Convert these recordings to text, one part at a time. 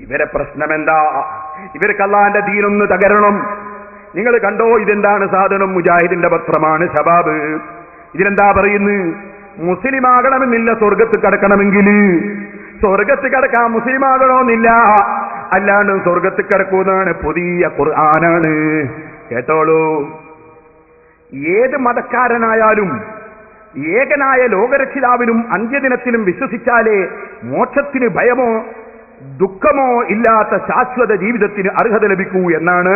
ഇവരെ പ്രശ്നം എന്താ? ഇവർക്ക് അള്ളാന്റെ ദീനൊന്ന് തകരണം. നിങ്ങൾ കണ്ടോ, ഇതെന്താണ് സാധനം? മുജാഹിദിന്റെ പത്രമാണ് ശബാബ്. ഇതിലെന്താ പറയുന്നത്? മുസ്ലിം ആകണമെന്നില്ല സ്വർഗത്ത് കടക്കണമെങ്കിൽ. സ്വർഗത്ത് കടക്കാൻ മുസ്ലിം ആകണമെന്നില്ല, അല്ലാണ്ട് സ്വർഗത്ത് കടക്കുന്നതാണ് പുതിയ ഖുർആനാണ്. കേട്ടോളൂ, ഏത് മതക്കാരനായാലും ഏകനായ ലോകരക്ഷിതാവിനും അന്ത്യദിനത്തിലും വിശ്വസിച്ചാലേ മോക്ഷത്തിന് ഭയമോ ദുഃഖമോ ഇല്ലാത്ത ശാശ്വത ജീവിതത്തിന് അർഹത ലഭിക്കൂ എന്നാണ്.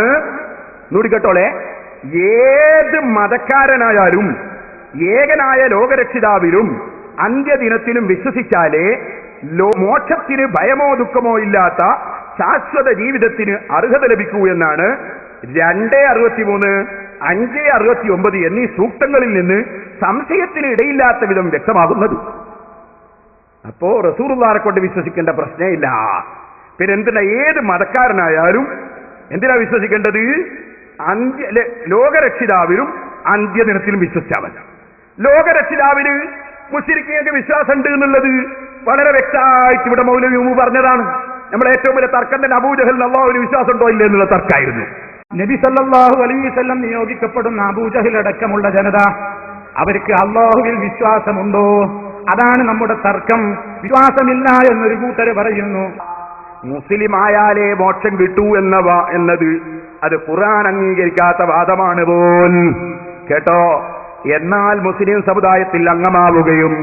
നൂടി കേട്ടോളെ, ഏത് മതക്കാരനായാലും ഏകനായ ലോകരക്ഷിതാവിലും അന്ത്യദിനത്തിലും വിശ്വസിച്ചാലേ മോക്ഷത്തിന് ഭയമോ ദുഃഖമോ ഇല്ലാത്ത ശാശ്വത ജീവിതത്തിന് അർഹത ലഭിക്കൂ എന്നാണ് 2:63, 5:69 എന്നീ സൂക്തങ്ങളിൽ നിന്ന് സംശയത്തിന് ഇടയില്ലാത്ത വിധം വ്യക്തമാകുന്നത്. അപ്പോ റസൂലുള്ളാഹിയെ കൊണ്ട് വിശ്വസിക്കേണ്ട പ്രശ്നമില്ല. പിന്നെ എന്തിനാ ഏത് മതക്കാരനായാലും എന്തിനാ വിശ്വസിക്കേണ്ടത്? ലോകരക്ഷിതാവിനും അന്ത്യദിനത്തിലും വിശ്വസിച്ചാൽ മതി. ലോകരക്ഷിതാവിന് മുശ്രിക്കുകൾക്ക് വിശ്വാസമുണ്ട് എന്നുള്ളത് വളരെ വ്യക്തമായിട്ട് ഇവിടെ മൗലവി പറഞ്ഞതാണ്. നമ്മളെ ഏറ്റവും വലിയ തർക്കം തന്നെ അബൂജഹലിന് അല്ലാഹുവിന് വിശ്വാസം ഉണ്ടോ ഇല്ലേ എന്നുള്ള തർക്കമായിരുന്നു. നബി സല്ലല്ലാഹു അലൈഹി വസല്ലം നിയോഗിക്കപ്പെടുന്ന അബൂജഹൽ അടക്കമുള്ള ജനത, അവർക്ക് അല്ലാഹുവിൽ വിശ്വാസമുണ്ടോ? അതാണ് നമ്മുടെ തർക്കം. വിശ്വാസമില്ല എന്നൊരു കൂട്ടര് പറയുന്നു. മുസ്ലിം ആയാലേ മോക്ഷം കിട്ടൂ എന്നത് അത് ഖുർആൻ അംഗീകരിക്കാത്ത വാദമാണ് പോൽ. കേട്ടോ, എന്നാൽ മുസ്ലിം സമുദായത്തിൽ അംഗമാവുകയും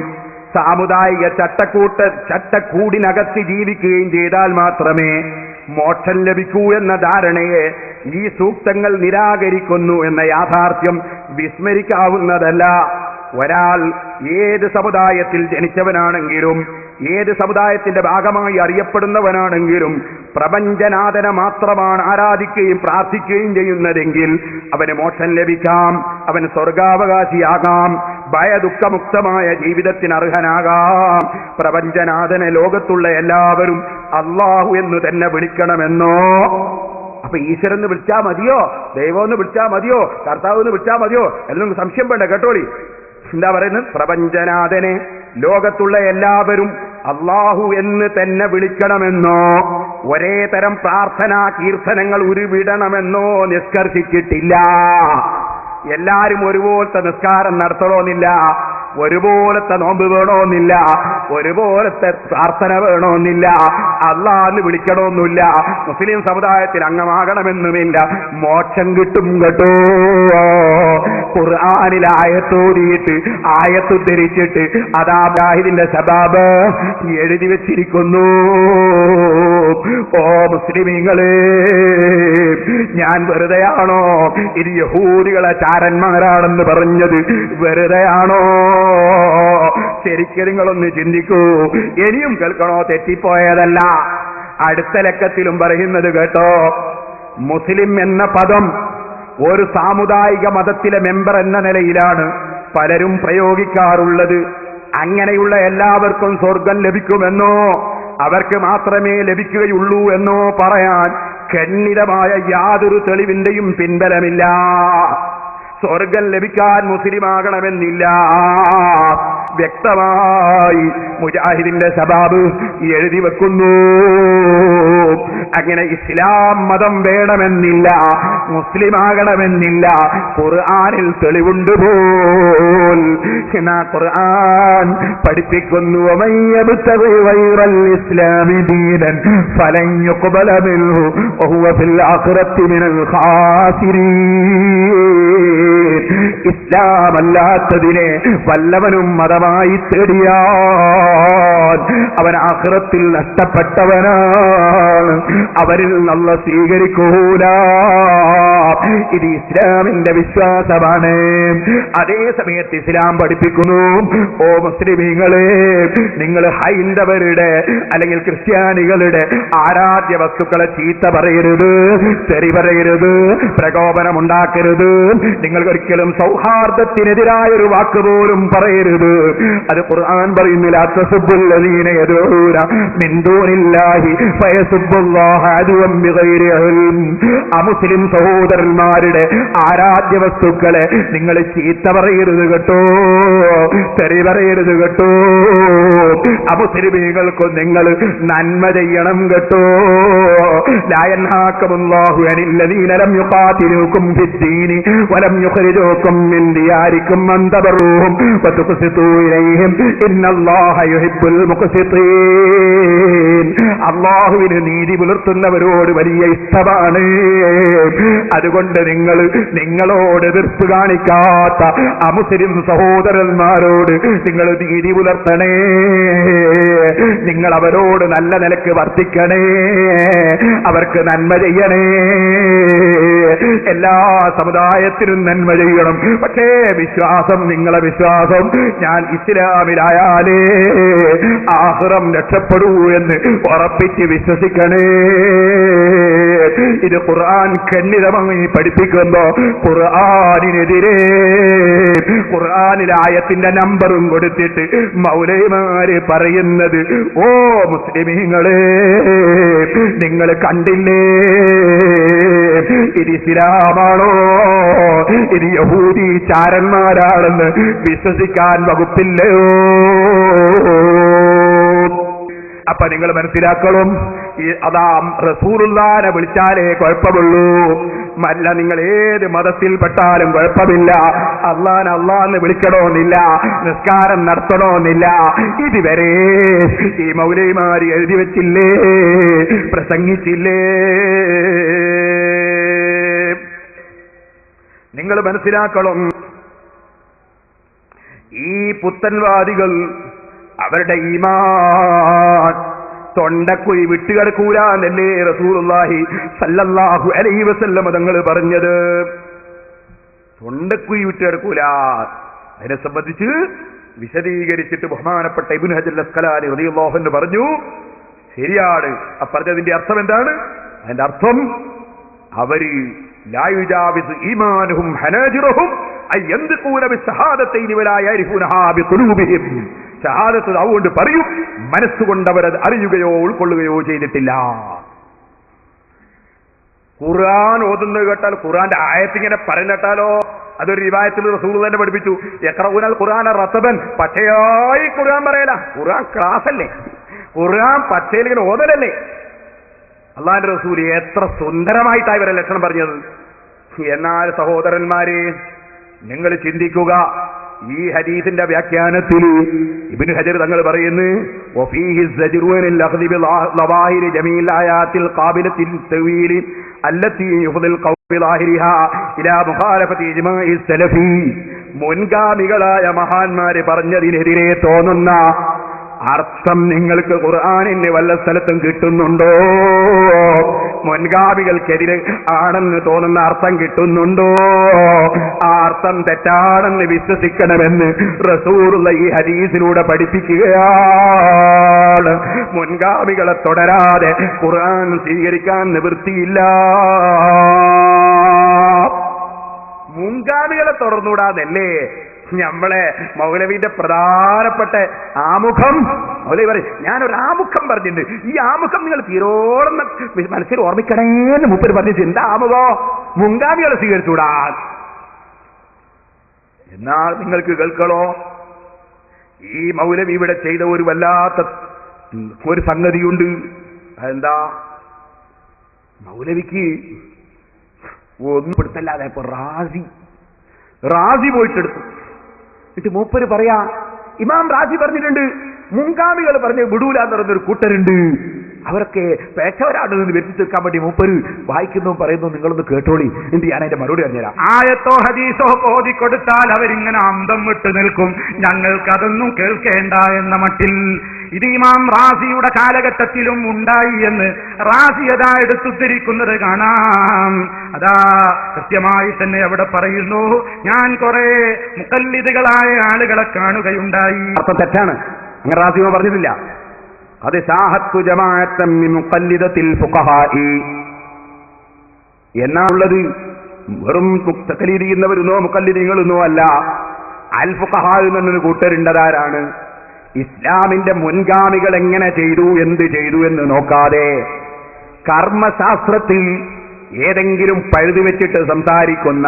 സാമുദായിക ചട്ടക്കൂടിനകത്ത് ജീവിക്കുകയും ചെയ്താൽ മാത്രമേ മോക്ഷം ലഭിക്കൂ എന്ന ധാരണയെ ഈ സൂക്തങ്ങൾ നിരാകരിക്കുന്നു എന്ന യാഥാർത്ഥ്യം വിസ്മരിക്കാവുന്നതല്ല. ഒരാൾ ഏത് സമുദായത്തിൽ ജനിച്ചവനാണെങ്കിലും ഏത് സമുദായത്തിന്റെ ഭാഗമായി അറിയപ്പെടുന്നവനാണെങ്കിലും പ്രപഞ്ചനാഥനെ മാത്രമാണ് ആരാധിക്കുകയും പ്രാർത്ഥിക്കുകയും ചെയ്യുന്നതെങ്കിൽ അവന് മോക്ഷം ലഭിക്കാം, അവന് സ്വർഗാവകാശിയാകാം, ഭയദുഃഖമുക്തമായ ജീവിതത്തിന് അർഹനാകാം. പ്രപഞ്ചനാഥനെ ലോകത്തുള്ള എല്ലാവരും അല്ലാഹു എന്ന് തന്നെ വിളിക്കണമെന്നോ? അപ്പൊ ഈശ്വരന്ന് വിളിച്ചാ മതിയോ? ദൈവമെന്ന് വിളിച്ചാ മതിയോ? കർത്താവെന്ന് വിളിച്ചാ മതിയോ? എല്ലാം സംശയം വേണ്ട. കേട്ടോളി, എന്താ പറയുന്നത്? പ്രപഞ്ചനാഥനെ ലോകത്തുള്ള എല്ലാവരും അല്ലാഹു എന്ന് തന്നെ വിളിക്കണമെന്നോ ഒരേ തരം പ്രാർത്ഥനാ കീർത്തനങ്ങൾ ഉരുവിടണമെന്നോ നിഷ്കർഷിച്ചിട്ടില്ല. എല്ലാരും ഒരുപോലത്തെ നിസ്കാരം നടത്തണമെന്നില്ല, ഒരുപോലത്തെ നോമ്പ് വേണമെന്നില്ല, ഒരുപോലത്തെ പ്രാർത്ഥന വേണമെന്നില്ല, അല്ലാഹ് വിളിക്കണമെന്നില്ല, മുസ്ലിം സമുദായത്തിൽ അംഗമാകണമെന്നുമില്ല. മോക്ഷം കിട്ടും കേട്ടോ. ഖുർആനിൽ ആയത്തോടിയിട്ട് ആയത്തുദ്ധരിച്ചിട്ട് അതാ മുജാഹിദിന്റെ ശബാബ് എഴുതി വെച്ചിരിക്കുന്നു. ഓ മുസ്ലിമീങ്ങളെ, ഞാൻ വെറുതെയാണോ ഇത് യഹൂദികളെ ചാരന്മാരാണെന്ന് പറഞ്ഞത്? വെറുതെയാണോ? ശരിക്കും നിങ്ങളൊന്ന് ചിന്തിക്കൂ. ഇനിയും കേൾക്കണോ? തെറ്റിപ്പോയതല്ല. അടുത്ത ലക്കത്തിലും പറയുന്നത് കേട്ടോ. മുസ്ലിം എന്ന പദം ഒരു സാമുദായിക മതത്തിലെ മെമ്പർ എന്ന നിലയിലാണ് പലരും പ്രയോഗിക്കാറുള്ളത്. അങ്ങനെയുള്ള എല്ലാവർക്കും സ്വർഗം ലഭിക്കുമെന്നോ അവർക്ക് മാത്രമേ ലഭിക്കുകയുള്ളൂ എന്നോ പറയാൻ ഖണ്ഡിതമായ യാതൊരു തെളിവിന്റെയും പിൻബലമില്ല. സ്വർഗം ലഭിക്കാൻ മുസ്ലിമാകണമെന്നില്ല. വ്യക്തമായി മുജാഹിദിന്റെ ശബാബ് എഴുതി വെക്കുന്നു. അങ്ങനെ ഇസ്ലാം മതം വേണമെന്നില്ല, മുസ്ലിമാകണമെന്നില്ല. ഖുർആനിൽ തെളിവുണ്ട് പോൽ. എന്നാ ഖുർആൻ പഠിപ്പിക്കുന്നു, വമയ്യബ്തഗി ഗൈറൽ ഇസ്ലാമി ദീനൻ ഫലൻ യുഖ്ബല മിൻഹു വഹുവ ഫിൽ ആഖിറത്തി മിനൽ ഖാസിരീൻ. ഇസ്ലാമല്ലാത്തതിനെ വല്ലവനും മതമായി തേടിയാൽ അവൻ ആഖിറത്തിൽ നഷ്ടപ്പെട്ടവനാണ്, അവരിൽ നല്ല സ്വീകരിക്കൂല. ഇത് ഇസ്ലാമിന്റെ വിശ്വാസമാണ്. അതേ സമയത്ത് ഇസ്ലാം പഠിപ്പിക്കുന്നു, ഓ മുസ്ലിമീങ്ങളെ, നിങ്ങൾ ഹൈന്ദവരുടെ അല്ലെങ്കിൽ ക്രിസ്ത്യാനികളുടെ ആരാധ്യ വസ്തുക്കളെ ചീത്ത പറയരുത്, തെറി പറയരുത്, പ്രകോപനമുണ്ടാക്കരുത്. നിങ്ങൾ ഒരിക്കലും ഒരിക്കലും സൗഹാർദ്ദത്തിനെതിരായ ഒരു വാക്ക് പോലും പറയരുത്. അത് ഖുർആൻ പറയുന്നില്ല, തസുബ്ബുല്ലദീന യദഊന മിൻ ദൂനില്ലാഹി ഫയസുബ്ബുല്ലാഹ അദുവൻ ബിഗൈരി ഇൽം. അമുസ്ലിം സഹോദരന്മാരുടെ ആരാധ്യ വസ്തുക്കളെ നിങ്ങൾ ചീത്ത പറയരുത് കേട്ടോ, തെറി പറയരുത് കേട്ടോ. അമുസ്ലിമീകൾക്കും നിങ്ങൾ നന്മ ചെയ്യണം കേട്ടോ. ലാ യൻഹാകുമുല്ലാഹു അനില്ലദീന ലം യുഖാതിലൂകും ഫിദ്ദീനി വലം യുഖ്രിജൂകും മിൻ ദിയാരികും അൻ തബറൂഹും വതുഖ്സിതൂ ഇലൈഹിം ഇന്നല്ലാഹ യുഹിബ്ബുൽ മുഖ്സിതീൻ. അല്ലാഹുവിന് നീതി പുലർത്തുന്നവരോട് വലിയ ഇഷ്ടമാണ്. അതുകൊണ്ട് നിങ്ങളോട് എതിർപ്പ് കാണിക്കാത്ത അമുസ്ലിം സഹോദരന്മാരോട് നിങ്ങൾ നീതി പുലർത്തണേ. നിങ്ങൾ അവരോട് നല്ല നിലക്ക് വർത്തിക്കണേ, അവർക്ക് നന്മ ചെയ്യണേ. എല്ലാ സമുദായത്തിനും നന്മ ചെയ്യണം. പക്ഷേ വിശ്വാസം, നിങ്ങളെ വിശ്വാസം ഞാൻ ഇസ്ലാമിലായാലേ ആഖിറം രക്ഷപ്പെടൂ എന്ന് ഉറപ്പിച്ച് വിശ്വസിക്കണേ. ഇത് ഖുർആൻ ഖണ്ഡിതമായി പഠിപ്പിക്കുമ്പോ ഖുർആനിനെതിരെ ഖുർആനിലായത്തിന്റെ നമ്പറും കൊടുത്തിട്ട് മൗലവിമാര് പറയുന്നത്, ഓ മുസ്ലിമീങ്ങളെ, നിങ്ങൾ കണ്ടില്ലേ ഇത് ഇസ്ലാമാണോ, ഇത് യഹൂദി ചാരന്മാരാണെന്ന് വിശ്വസിക്കാൻ വകുപ്പില്ലയോ? അപ്പൊ നിങ്ങൾ മനസ്സിലാക്കണം, അതാ റസൂലുള്ളാഹിനെ വിളിച്ചാലേ കുഴപ്പമുള്ളൂ. അല്ല, നിങ്ങൾ ഏത് മതത്തിൽപ്പെട്ടാലും കുഴപ്പമില്ല. അള്ളാന്ന് വിളിക്കണമെന്നില്ല, നിസ്കാരം നടത്തണമെന്നില്ല. ഇതുവരെ ഈ മൗലവിമാര് എഴുതി വെച്ചില്ലേ, പ്രസംഗിച്ചില്ലേ? നിങ്ങൾ മനസ്സിലാക്കണം, ഈ പുത്തൻവാദികൾ അവരുടെ ഈമാൻ തൊണ്ടക്കുഴി വിട്ടുകിടക്കൂലെന്നല്ലേ റസൂലുള്ളാഹി സല്ലല്ലാഹു അലൈഹി വസല്ലം തങ്ങൾ പറഞ്ഞത്. തൊണ്ടക്കുഴി വിട്ടുകിടക്കൂല. അതിനെ സംബന്ധിച്ച് വിശദീകരിച്ചിട്ട് ബഹുമാനപ്പെട്ട ഇബ്നു ഹജർ അസ്ഖലാനി റളിയല്ലാഹു അൻഹു പറഞ്ഞു, ശരിയാണ്. പറഞ്ഞതിന്റെ അർത്ഥം എന്താണ്? അതിന്റെ അർത്ഥം അവര് ലാ യുജാവിസു ഈമാനുഹും ഹനാജിറഹും അയ്യന്തിഖൂന ബിശഹാദത്തൈനി വലാ യഅരിഫൂനഹാ ബിഖുലൂബിഹിം. ഷഹാദത്ത് അതുകൊണ്ട് പറയും, മനസ്സുകൊണ്ട് അവരത് അറിയുകയോ ഉൾക്കൊള്ളുകയോ ചെയ്തിട്ടില്ല. ഖുർആൻ ഓതുന്നത് കേട്ടാൽ, ഖുർആന്റെ ആയത്തിങ്ങനെ പറയുന്നിട്ടാലോ, അതൊരു റിവായത്തിൽ റസൂൽ തന്നെ പഠിപ്പിച്ചു, യഖറഊനൽ ഖുർആന റതബൻ, പച്ചയായി ഖുർആൻ പറയല. ഖുർആൻ ക്ലാസ് അല്ലേ, ഖുർആൻ പച്ചയിൽ ഇങ്ങനെ ഓതലല്ലേ. അള്ളാന്റെ റസൂൽ എത്ര സുന്ദരമായിട്ടാണ് ഇവരെ ലക്ഷണം പറഞ്ഞത്. എന്നാൽ സഹോദരന്മാരെ, നിങ്ങൾ ചിന്തിക്കുക, ഈ ഹദീസിന്റെ വ്യാഖ്യാനത്തിൽ ഇബ്നു ഹജർ തങ്ങൾ പറയുന്നു, വഫീഹി സജ്റു അനിൽ അഖ്ദി ബിളവാഹിരി ജമീൽ ആയാത്തിൽ ഖാബിലത്തിൽ തവീൽ അല്ലത്തി യുഫ്ദിൽ ഖൗലി ളാഹിരിഹാ ഇലാ മുഖാലഫത്തി ഇജ്മാഇ സലഫി. മുൻഗാമികളായ മഹാന്മാര് പറഞ്ഞതിനെതിരെ തോന്നുന്ന അർത്ഥം നിങ്ങൾക്ക് ഖുർആനിന്റെ വല്ല സ്ഥലത്തും കിട്ടുന്നുണ്ടോ? മുൻഗാമികൾക്കെതിരെ ആണെന്ന് തോന്നുന്ന അർത്ഥം കിട്ടുന്നുണ്ടോ? ആ അർത്ഥം തെറ്റാണെന്ന് വിശ്വസിക്കണമെന്ന് റസൂലുള്ള ഈ ഹദീസിലൂടെ പഠിപ്പിക്കുകയാണ്. മുൻഗാമികളെ തുടരാതെ ഖുർആൻ സ്വീകരിക്കാൻ നിവൃത്തിയില്ല. മുൻഗാമികളെ തുടർന്നുകൂടാതല്ലേ നമ്മളെ മൗലവിന്റെ പ്രധാനപ്പെട്ട ആമുഖം. മൗലവി പറയും, ഞാനൊരു ആമുഖം പറഞ്ഞിട്ടുണ്ട്, ഈ ആമുഖം നിങ്ങൾ തീരോളം മനസ്സിൽ ഓർമ്മിക്കണേന്ന് മൂപ്പര് പറഞ്ഞു. എന്താ ആമുഖോ? മുൻഗാമികളെ സ്വീകരിച്ചുകൂടാ. എന്നാൽ നിങ്ങൾക്ക് കേൾക്കണോ, ഈ മൗലവി ഇവിടെ ചെയ്ത ഒരു വല്ലാത്ത ഒരു സംഗതിയുണ്ട്. അതെന്താ? മൗലവിക്ക് ഒന്നും പെടുത്തല്ലാതെ ഇപ്പൊ റാസി പോയിട്ടെടുത്തു. എന്നിട്ട് മൂപ്പര് പറയാ, ഇമാം റാസി പറഞ്ഞിട്ടുണ്ട്, മുൻഗാമികൾ പറഞ്ഞ് വിടൂല എന്ന് പറയുന്നൊരു കൂട്ടരുണ്ട്, അവരൊക്കെ പേച്ചവരാണെന്ന് വരുത്തി തീർക്കാൻ വേണ്ടി മൂപ്പര് വായിക്കുന്നു പറയുന്നു. നിങ്ങളൊന്ന് കേട്ടോളി, എന്നിട്ട് ഞാൻ അതിന്റെ മറുപടി പറഞ്ഞുതരാം. ആയത്തോ ഹദീസോ ഓതിക്കൊടുത്താൽ അവരിങ്ങനെ അന്തം വിട്ടു നിൽക്കും, ഞങ്ങൾക്കതൊന്നും കേൾക്കേണ്ട എന്ന മട്ടിൽ. ഇത് ഇമാം റാസിയുടെ കാലഘട്ടത്തിലും ഉണ്ടായി എന്ന് റാസി അതാ എടുത്തുദ്ധരിക്കുന്നത് കാണാം. അതാ കൃത്യമായി തന്നെ അവിടെ പറയുന്നു, ഞാൻ കുറെ മുഖല്ലിദുകളായ ആളുകളെ കാണുകയുണ്ടായി. അർത്ഥം തെറ്റാണ്, അങ്ങനെ റാസിയോ പറഞ്ഞിട്ടില്ല. അത് സാഹത്തു ജമാഅത്തൻ മിൻ മുഖല്ലിദത്തിൽ ഫുഖഹാഇ എന്നാണുള്ളത്. വെറും തഖ്ലീദ് ചെയ്യുന്നവരെന്നോ മുഖല്ലിദീങ്ങളെന്നോ അല്ല. അൽ ഫുഖഹാ എന്നൊരു കൂട്ടരുണ്ടതാരാണ്? ഇസ്ലാമിന്റെ മുൻഗാമികൾ എങ്ങനെ ചെയ്തു, എന്ത് ചെയ്തു എന്ന് നോക്കാതെ കർമ്മശാസ്ത്രത്തിൽ ഏതെങ്കിലും പഴുതു വെച്ചിട്ട് സംസാരിക്കുന്ന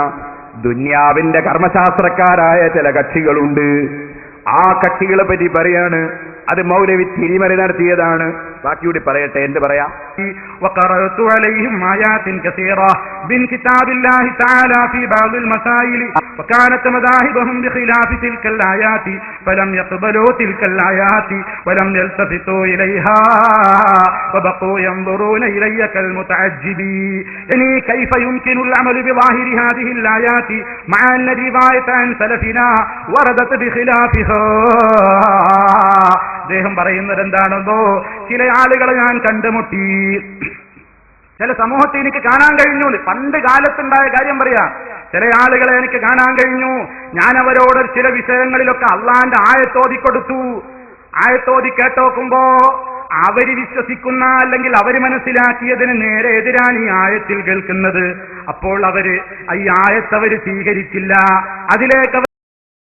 ദുന്യാവിന്റെ കർമ്മശാസ്ത്രക്കാരായ ചില കക്ഷികളുണ്ട്. ആ കക്ഷികളെ പറ്റി പറയാണ്, അത് മൗലവി തിരിമറി നടത്തിയതാണ്. ബാക്കിയൂടി പറയട്ടെ, എന്ത് പറയാം? وقرأت عليهم آيات كثيرة من كتاب الله تعالى في بعض المسائل وكانت مذاهبهم بخلاف تلك الآيات فلم يقبلوا تلك الآيات ولم يلتفتوا إليها وبقوا ينظرون إلي كالمتعجبين. يعني كيف يمكن العمل بظاهر هذه الآيات مع أن الرواية عن سلفنا وردت بخلافها. അദ്ദേഹം പറയുന്നത് എന്താണെന്നോ, ചില ആളുകളെ ഞാൻ കണ്ടുമുട്ടി, ചില സമൂഹത്തെ എനിക്ക് കാണാൻ കഴിഞ്ഞു. പണ്ട് കാലത്തുണ്ടായ കാര്യം പറയാ. ചില ആളുകളെ എനിക്ക് കാണാൻ കഴിഞ്ഞു. ഞാൻ അവരോട് ചില വിഷയങ്ങളിലൊക്കെ അള്ളാന്റെ ആയത്തോതി കൊടുത്തു. ആയത്തോതി കേട്ടോക്കുമ്പോ അവര് വിശ്വസിക്കുന്ന അല്ലെങ്കിൽ അവര് മനസ്സിലാക്കിയതിന് നേരെ എതിരാണ് ഈ ആയത്തിൽ കേൾക്കുന്നത്. അപ്പോൾ ഈ ആയത്ത് അവര് സ്വീകരിച്ചില്ല, അതിലേക്ക്